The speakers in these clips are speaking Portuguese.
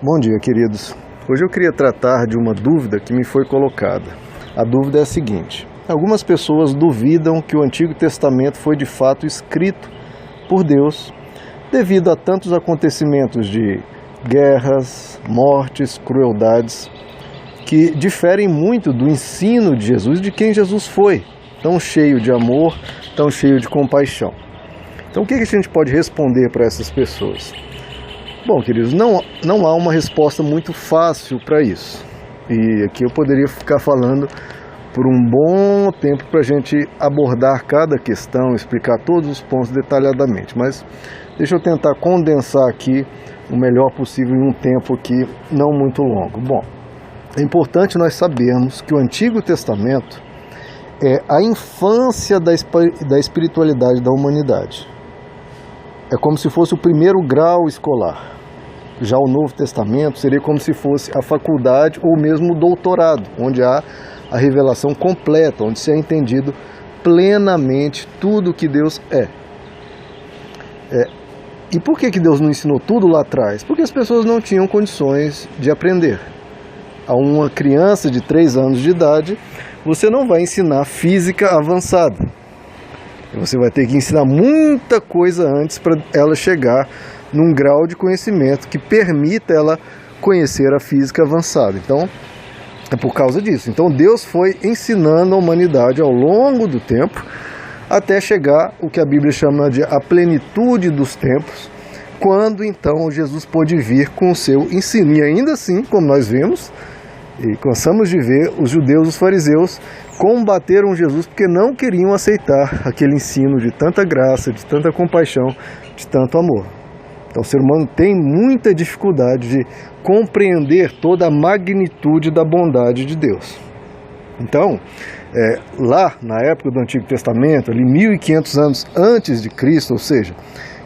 Bom dia, queridos. Hoje eu queria tratar de uma dúvida que me foi colocada. A dúvida é a seguinte: algumas pessoas duvidam que o Antigo Testamento foi de fato escrito por Deus devido a tantos acontecimentos de guerras, mortes, crueldades, que diferem muito do ensino de Jesus, de quem Jesus foi, tão cheio de amor, tão cheio de compaixão. Então o que a gente pode responder para essas pessoas? Bom, queridos, não há uma resposta muito fácil para isso. E aqui eu poderia ficar falando por um bom tempo para a gente abordar cada questão, explicar todos os pontos detalhadamente. Mas deixa eu tentar condensar aqui o melhor possível em um tempo aqui não muito longo. Bom, é importante nós sabermos que o Antigo Testamento é a infância da espiritualidade da humanidade. É como se fosse o primeiro grau escolar. Já o Novo Testamento seria como se fosse a faculdade ou mesmo o doutorado, onde há a revelação completa, onde se é entendido plenamente tudo o que Deus é. E por que Deus não ensinou tudo lá atrás? Porque as pessoas não tinham condições de aprender. A uma criança de 3 anos de idade, você não vai ensinar física avançada. Você vai ter que ensinar muita coisa antes para ela chegar num grau de conhecimento que permita ela conhecer a física avançada. Então, é por causa disso. Então, Deus foi ensinando a humanidade ao longo do tempo, até chegar o que a Bíblia chama de a plenitude dos tempos, quando então Jesus pôde vir com o seu ensino. E ainda assim, como nós vimos, e cansamos de ver, os judeus, os fariseus, combateram Jesus porque não queriam aceitar aquele ensino de tanta graça, de tanta compaixão, de tanto amor. Então o ser humano tem muita dificuldade de compreender toda a magnitude da bondade de Deus. Então, lá na época do Antigo Testamento, ali 1500 anos antes de Cristo, ou seja,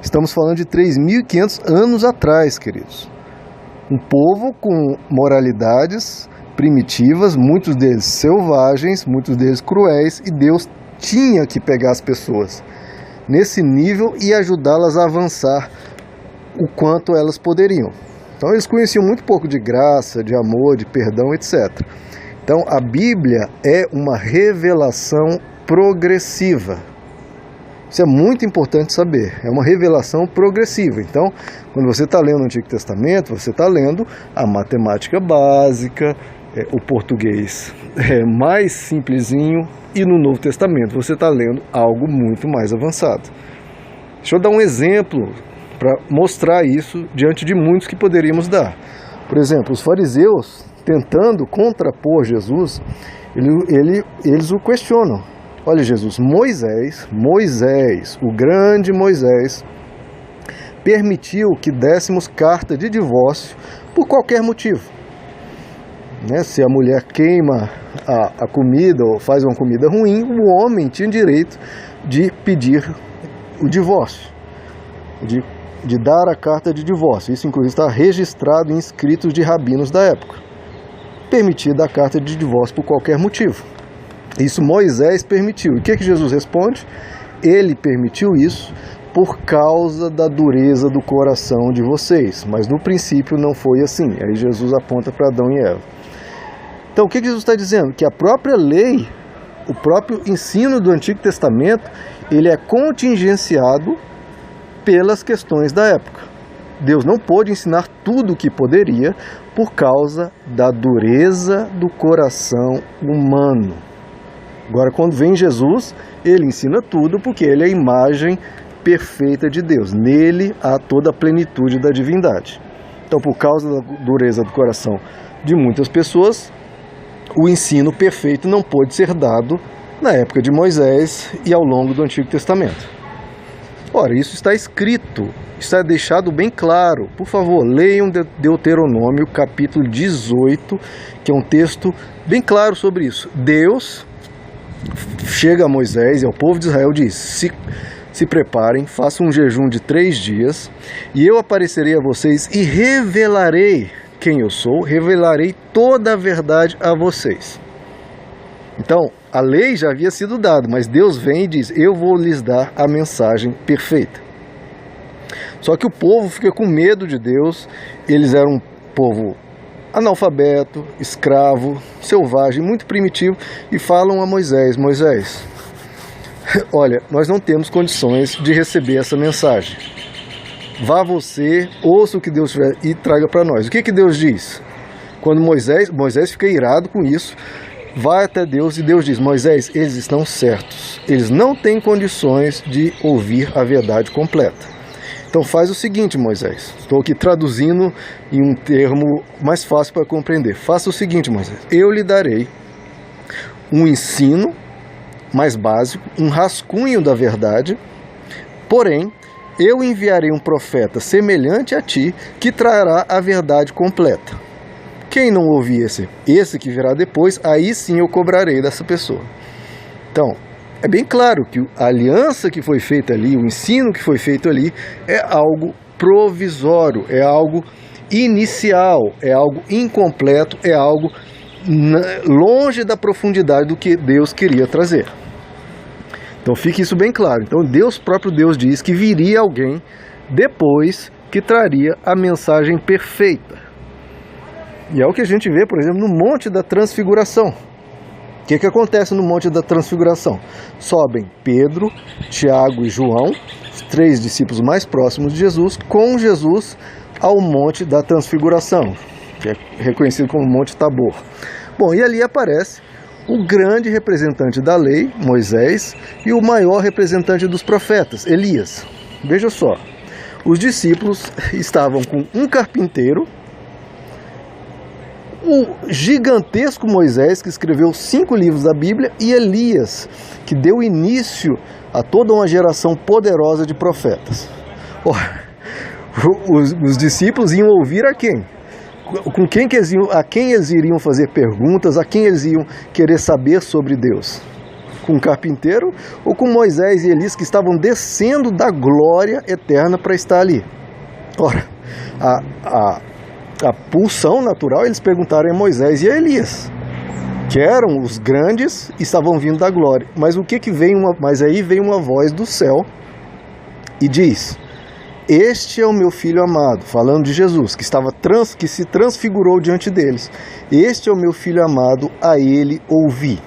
estamos falando de 3500 anos atrás, queridos. Um povo com moralidades primitivas, muitos deles selvagens, muitos deles cruéis, e Deus tinha que pegar as pessoas nesse nível e ajudá-las a avançar o quanto elas poderiam. Então eles conheciam muito pouco de graça, de amor, de perdão, etc. Então a Bíblia é uma revelação progressiva. Isso é muito importante saber, é uma revelação progressiva. Então, quando você está lendo o Antigo Testamento, você está lendo a matemática básica, o português mais simplesinho, e no Novo Testamento você está lendo algo muito mais avançado. Deixa eu dar um exemplo para mostrar isso diante de muitos que poderíamos dar. Por exemplo, os fariseus, tentando contrapor Jesus, eles o questionam. Olha, Jesus, Moisés, o grande Moisés, permitiu que dessemos carta de divórcio por qualquer motivo. Se a mulher queima a comida ou faz uma comida ruim, o homem tinha direito de pedir o divórcio, de dar a carta de divórcio. Isso, inclusive, está registrado em escritos de rabinos da época. Permitida a carta de divórcio por qualquer motivo. Isso Moisés permitiu. E o que Jesus responde? Ele permitiu isso por causa da dureza do coração de vocês. Mas no princípio não foi assim. Aí Jesus aponta para Adão e Eva. Então o que Jesus está dizendo? Que a própria lei, o próprio ensino do Antigo Testamento, ele é contingenciado pelas questões da época. Deus não pôde ensinar tudo o que poderia por causa da dureza do coração humano. Agora, quando vem Jesus, ele ensina tudo porque ele é a imagem perfeita de Deus. Nele há toda a plenitude da divindade. Então, por causa da dureza do coração de muitas pessoas, o ensino perfeito não pôde ser dado na época de Moisés e ao longo do Antigo Testamento. Ora, isso está escrito, está deixado bem claro. Por favor, leiam Deuteronômio capítulo 18, que é um texto bem claro sobre isso. Deus chega a Moisés e ao povo de Israel e diz: se preparem, façam um jejum de 3 dias, e eu aparecerei a vocês e revelarei quem eu sou, revelarei toda a verdade a vocês. Então, a lei já havia sido dada, mas Deus vem e diz: eu vou lhes dar a mensagem perfeita. Só que o povo fica com medo de Deus, eles eram povo analfabeto, escravo, selvagem, muito primitivo, e falam a Moisés: Moisés, olha, nós não temos condições de receber essa mensagem. Vá você, ouça o que Deus tiver e traga para nós. O que Deus diz? Quando Moisés fica irado com isso, vai até Deus e Deus diz: Moisés, eles estão certos. Eles não têm condições de ouvir a verdade completa. Então faz o seguinte, Moisés. Estou aqui traduzindo em um termo mais fácil para compreender. Faça o seguinte, Moisés. Eu lhe darei um ensino mais básico, um rascunho da verdade, porém, eu enviarei um profeta semelhante a ti, que trará a verdade completa. Quem não ouvir esse que virá depois, aí sim eu cobrarei dessa pessoa. Então, é bem claro que a aliança que foi feita ali, o ensino que foi feito ali, é algo provisório, é algo inicial, é algo incompleto, é algo longe da profundidade do que Deus queria trazer. Então fique isso bem claro. Então próprio Deus diz que viria alguém depois que traria a mensagem perfeita. E é o que a gente vê, por exemplo, no Monte da Transfiguração. O que acontece no Monte da Transfiguração? Sobem Pedro, Tiago e João, os 3 discípulos mais próximos de Jesus, com Jesus ao Monte da Transfiguração, que é reconhecido como Monte Tabor. Bom, e ali aparece o grande representante da lei, Moisés, e o maior representante dos profetas, Elias. Veja só, os discípulos estavam com um carpinteiro, o gigantesco Moisés, que escreveu 5 livros da Bíblia, e Elias, que deu início a toda uma geração poderosa de profetas. Os discípulos iam ouvir a quem? A quem eles iriam fazer perguntas, a quem eles iam querer saber sobre Deus? Com o carpinteiro ou com Moisés e Elias, que estavam descendo da glória eterna para estar ali? Ora, a pulsão natural, eles perguntaram a Moisés e a Elias, que eram os grandes e estavam vindo da glória. Mas mas aí veio uma voz do céu e diz: este é o meu filho amado, falando de Jesus, que se transfigurou diante deles. Este é o meu filho amado, a ele ouvi.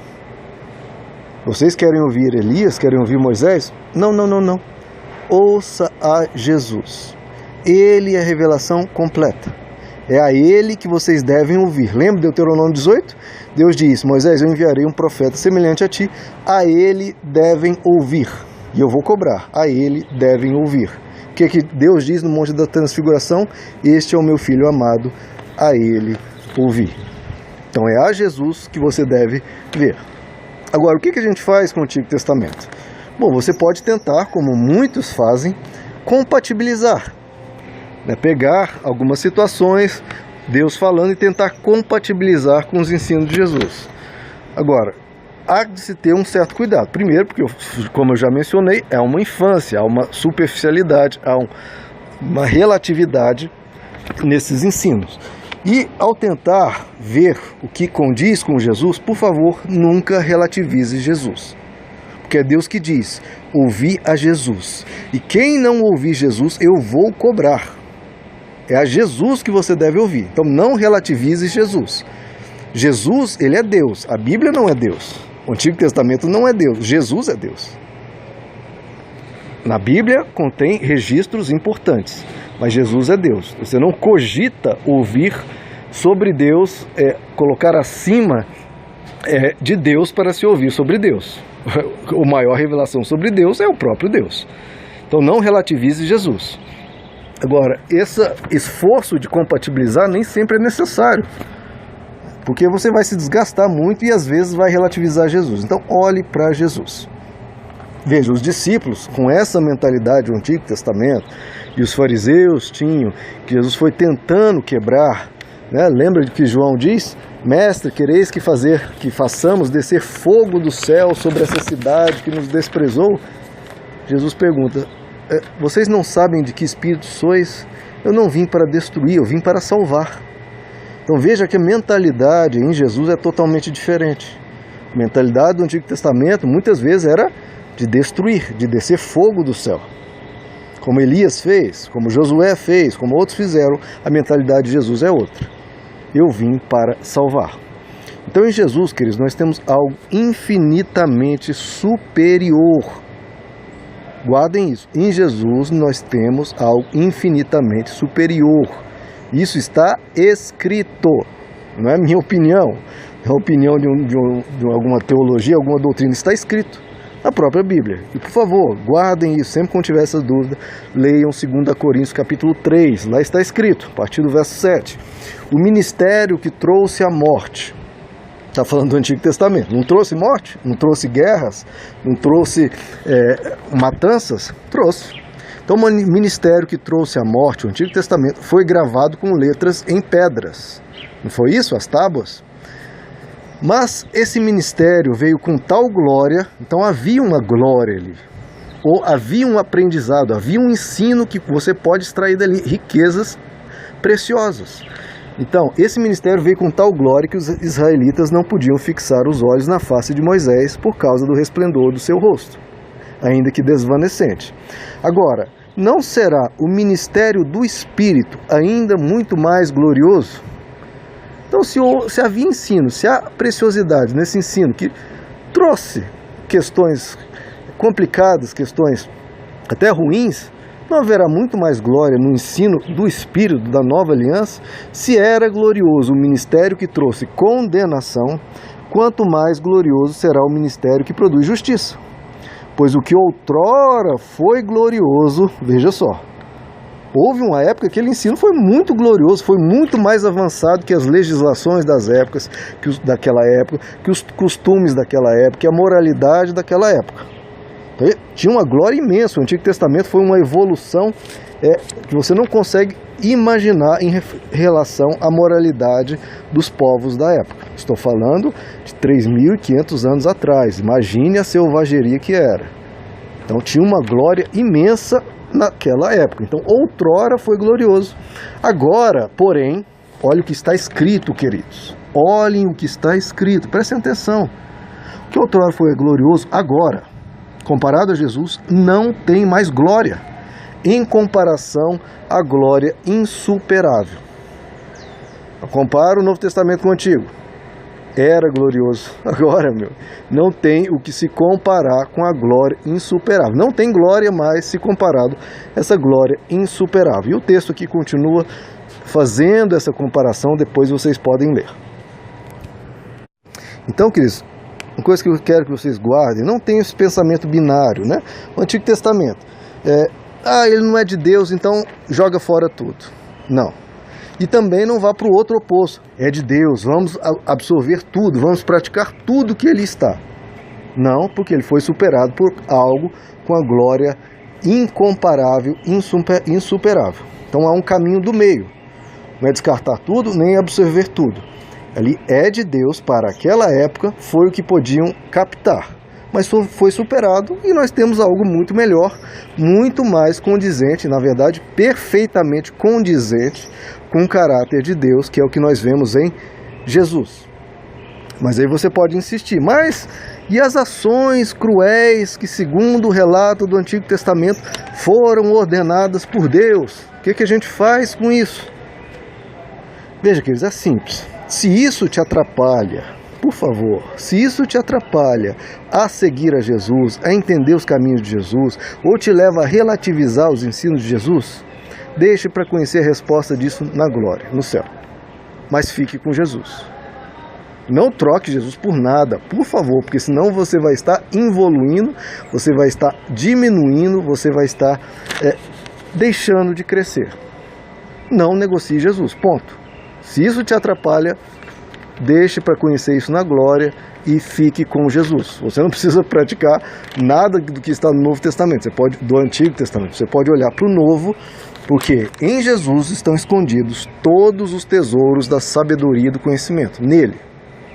Vocês querem ouvir Elias? Querem ouvir Moisés? Não. Ouça a Jesus. Ele é a revelação completa. É a ele que vocês devem ouvir. Lembra de Deuteronômio 18? Deus diz: Moisés, eu enviarei um profeta semelhante a ti, a ele devem ouvir. E eu vou cobrar, a ele devem ouvir. O que Deus diz no Monte da Transfiguração? Este é o meu filho amado, a ele ouvir. Então é a Jesus que você deve ver. Agora, o que a gente faz com o Antigo Testamento? Bom, você pode tentar, como muitos fazem, compatibilizar. Pegar algumas situações, Deus falando, e tentar compatibilizar com os ensinos de Jesus. Agora, há de se ter um certo cuidado. Primeiro, porque, como eu já mencionei, é uma infância, há uma superficialidade, há uma relatividade nesses ensinos. E ao tentar ver o que condiz com Jesus, por favor, nunca relativize Jesus. Porque é Deus que diz: ouvi a Jesus. E quem não ouvir Jesus, eu vou cobrar. É a Jesus que você deve ouvir. Então não relativize Jesus. Jesus, ele é Deus. A Bíblia não é Deus. O Antigo Testamento não é Deus. Jesus é Deus. Na Bíblia contém registros importantes, mas Jesus é Deus. Você não cogita ouvir sobre Deus, colocar acima de Deus para se ouvir sobre Deus. A maior revelação sobre Deus é o próprio Deus. Então não relativize Jesus. Agora, esse esforço de compatibilizar nem sempre é necessário, porque você vai se desgastar muito e às vezes vai relativizar Jesus. Então olhe para Jesus. Veja, os discípulos com essa mentalidade do Antigo Testamento, e os fariseus tinham, que Jesus foi tentando quebrar, Lembra de que João diz: mestre, quereis que façamos descer fogo do céu sobre essa cidade que nos desprezou? Jesus pergunta: vocês não sabem de que espírito sois? Eu não vim para destruir, eu vim para salvar. Então veja que a mentalidade em Jesus é totalmente diferente. A mentalidade do Antigo Testamento muitas vezes era de destruir, de descer fogo do céu. como Elias fez, como Josué fez, como outros fizeram, a mentalidade de Jesus é outra. Eu vim para salvar. Então em Jesus, queridos, nós temos algo infinitamente superior. Guardem isso. Em Jesus nós temos algo infinitamente superior. Isso está escrito. Não é minha opinião. É a opinião de alguma teologia, alguma doutrina. Está escrito na própria Bíblia. E por favor, guardem isso. Sempre quando tiver essa dúvida, leiam 2 Coríntios capítulo 3. Lá está escrito, a partir do verso 7. O ministério que trouxe a morte. Está falando do Antigo Testamento. Não trouxe morte? Não trouxe guerras? Não trouxe matanças? Trouxe. Então o ministério que trouxe a morte, o Antigo Testamento, foi gravado com letras em pedras. Não foi isso? As tábuas? Mas esse ministério veio com tal glória, então havia uma glória ali. Ou havia um aprendizado, havia um ensino que você pode extrair dali, riquezas preciosas. Então, esse ministério veio com tal glória que os israelitas não podiam fixar os olhos na face de Moisés por causa do resplendor do seu rosto, ainda que desvanecente. Agora, não será o ministério do Espírito ainda muito mais glorioso? Então, se havia ensino, se há preciosidade nesse ensino que trouxe questões complicadas, questões até ruins, não haverá muito mais glória no ensino do Espírito da nova aliança? Se era glorioso o ministério que trouxe condenação, quanto mais glorioso será o ministério que produz justiça. Pois o que outrora foi glorioso, veja só, houve uma época que aquele ensino foi muito glorioso, foi muito mais avançado que as legislações das épocas, daquela época, que os costumes daquela época, que a moralidade daquela época. Então, tinha uma glória imensa. O Antigo Testamento foi uma evolução que você não consegue imaginar em relação à moralidade dos povos da época. Estou falando de 3.500 anos atrás. Imagine a selvageria que era. Então tinha uma glória imensa naquela época. Então outrora foi glorioso. Agora, porém, olha o que está escrito, queridos. Olhem o que está escrito. Prestem atenção. O que outrora foi glorioso, agora, comparado a Jesus, não tem mais glória, em comparação à glória insuperável. Eu comparo o Novo Testamento com o Antigo. Era glorioso. Agora, não tem o que se comparar com a glória insuperável. Não tem glória mais se comparado a essa glória insuperável. E o texto aqui continua fazendo essa comparação, depois vocês podem ler. Então, queridos, uma coisa que eu quero que vocês guardem, não tem esse pensamento binário, né? O Antigo Testamento, ele não é de Deus, então joga fora tudo. Não. E também não vá para o outro oposto. É de Deus, vamos absorver tudo, vamos praticar tudo que ele está. Não, porque ele foi superado por algo com a glória incomparável, insuperável. Então há um caminho do meio. Não é descartar tudo, nem absorver tudo. Ali é de Deus para aquela época, foi o que podiam captar. Mas foi superado e nós temos algo muito melhor, muito mais condizente, na verdade, perfeitamente condizente com o caráter de Deus, que é o que nós vemos em Jesus. Mas aí você pode insistir, mas e as ações cruéis que, segundo o relato do Antigo Testamento, foram ordenadas por Deus? O que a gente faz com isso? Veja, queridos, é simples. Se isso te atrapalha, por favor, se isso te atrapalha a seguir a Jesus, a entender os caminhos de Jesus, ou te leva a relativizar os ensinos de Jesus, deixe para conhecer a resposta disso na glória, no céu. Mas fique com Jesus. Não troque Jesus por nada, por favor, porque senão você vai estar involuindo, você vai estar diminuindo, você vai estar deixando de crescer. Não negocie Jesus, ponto. Se isso te atrapalha, deixe para conhecer isso na glória e fique com Jesus. Você não precisa praticar nada do que está no Novo Testamento, do Antigo Testamento. Você pode olhar para o Novo, porque em Jesus estão escondidos todos os tesouros da sabedoria e do conhecimento, nele.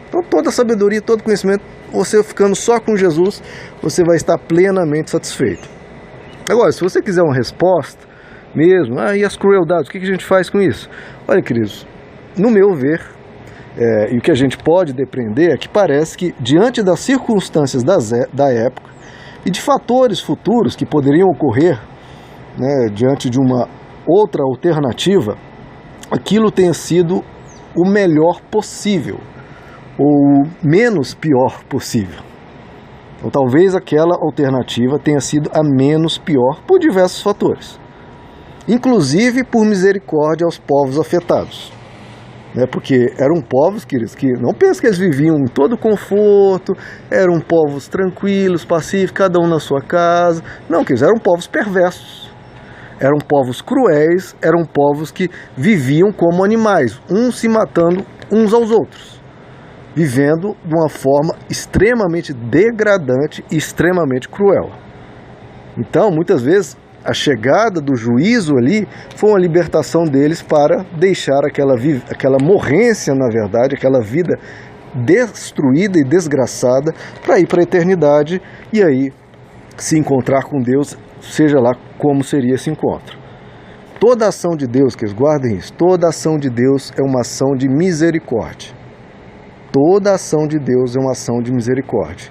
Então toda a sabedoria, todo conhecimento, você ficando só com Jesus, você vai estar plenamente satisfeito. Agora, se você quiser uma resposta mesmo, e as crueldades, o que a gente faz com isso? Olha, queridos, no meu ver, e o que a gente pode depreender é que parece que, diante das circunstâncias da época e de fatores futuros que poderiam ocorrer né, diante de uma outra alternativa, aquilo tenha sido o melhor possível, ou menos pior possível. Ou talvez aquela alternativa tenha sido a menos pior por diversos fatores, inclusive por misericórdia aos povos afetados. Porque eram povos, queridos, que não pensa que eles viviam em todo conforto, eram povos tranquilos, pacíficos, cada um na sua casa. Não, queridos, eram povos perversos, eram povos cruéis, eram povos que viviam como animais, uns se matando uns aos outros, vivendo de uma forma extremamente degradante e extremamente cruel. Então, muitas vezes, a chegada do juízo ali foi uma libertação deles para deixar aquela morrência, na verdade, aquela vida destruída e desgraçada, para ir para a eternidade e aí se encontrar com Deus, seja lá como seria esse encontro. Toda ação de Deus, que eles guardem isso, toda ação de Deus é uma ação de misericórdia. Toda ação de Deus é uma ação de misericórdia,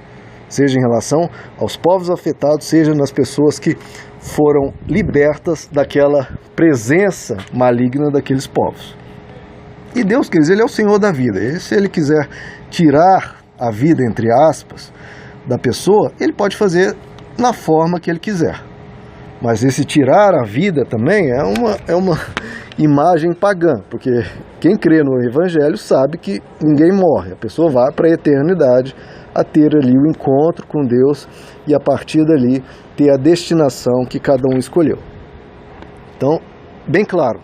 seja em relação aos povos afetados, seja nas pessoas que foram libertas daquela presença maligna daqueles povos. E Deus, queridos, Ele é o Senhor da vida. E se Ele quiser tirar a vida, entre aspas, da pessoa, Ele pode fazer na forma que Ele quiser. Mas esse tirar a vida também é uma imagem pagã, porque quem crê no Evangelho sabe que ninguém morre, a pessoa vai para a eternidade a ter ali o encontro com Deus e a partir dali ter a destinação que cada um escolheu. Então, bem claro,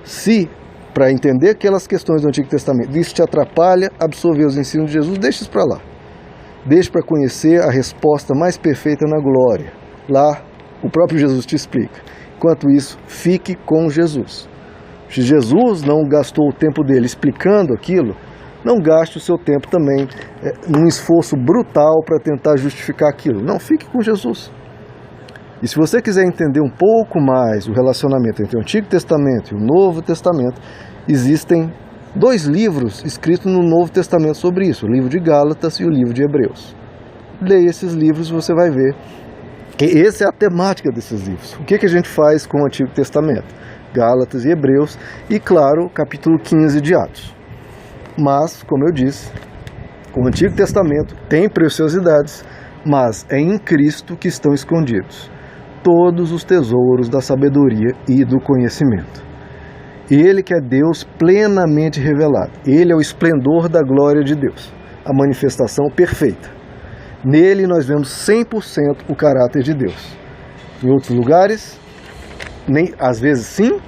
se para entender aquelas questões do Antigo Testamento isso te atrapalha absorver os ensinos de Jesus, deixa isso para lá. Deixa para conhecer a resposta mais perfeita na glória. Lá o próprio Jesus te explica. Enquanto isso, fique com Jesus. Se Jesus não gastou o tempo dele explicando aquilo, não gaste o seu tempo também num esforço brutal para tentar justificar aquilo. Não, fique com Jesus. E se você quiser entender um pouco mais o relacionamento entre o Antigo Testamento e o Novo Testamento, existem 2 livros escritos no Novo Testamento sobre isso, o livro de Gálatas e o livro de Hebreus. Leia esses livros e você vai ver que essa é a temática desses livros. O que a gente faz com o Antigo Testamento? Gálatas e Hebreus e, claro, capítulo 15 de Atos. Mas, como eu disse, o Antigo Testamento tem preciosidades, mas é em Cristo que estão escondidos todos os tesouros da sabedoria e do conhecimento. Ele que é Deus plenamente revelado. Ele é o esplendor da glória de Deus, a manifestação perfeita. Nele nós vemos 100% o caráter de Deus. Em outros lugares, às vezes sim,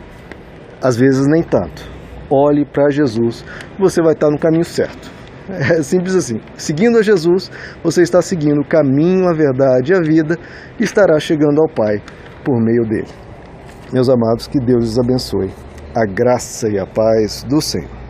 às vezes nem tanto. Olhe para Jesus, você vai estar no caminho certo. É simples assim. Seguindo a Jesus, você está seguindo o caminho, a verdade e a vida e estará chegando ao Pai por meio dele. Meus amados, que Deus os abençoe. A graça e a paz do Senhor.